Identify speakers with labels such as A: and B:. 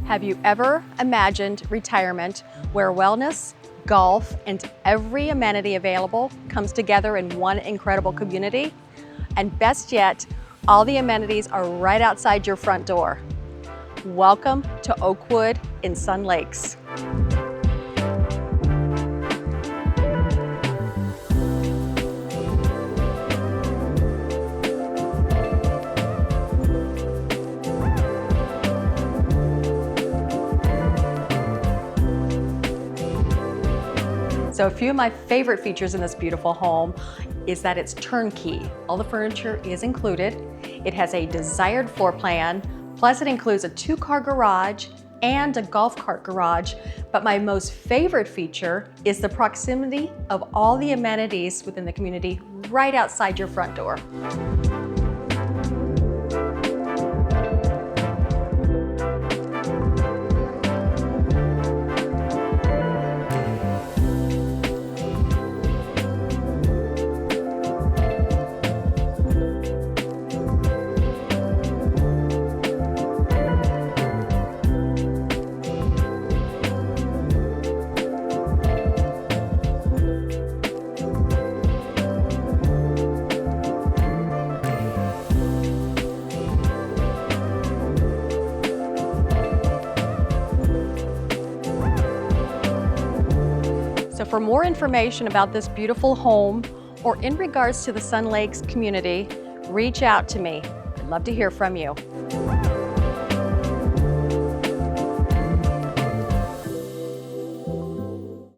A: Have you ever imagined retirement where wellness, golf, and every amenity available comes together in one incredible community? And best yet, all the amenities are right outside your front door. Welcome to Oakwood in Sun Lakes. So a few of my favorite features in this beautiful home is that it's turnkey. All the furniture is included. It has a desired floor plan, plus it includes a 2-car garage and a golf cart garage. But my most favorite feature is the proximity of all the amenities within the community right outside your front door. So for more information about this beautiful home or in regards to the Sun Lakes community, reach out to me. I'd love to hear from you.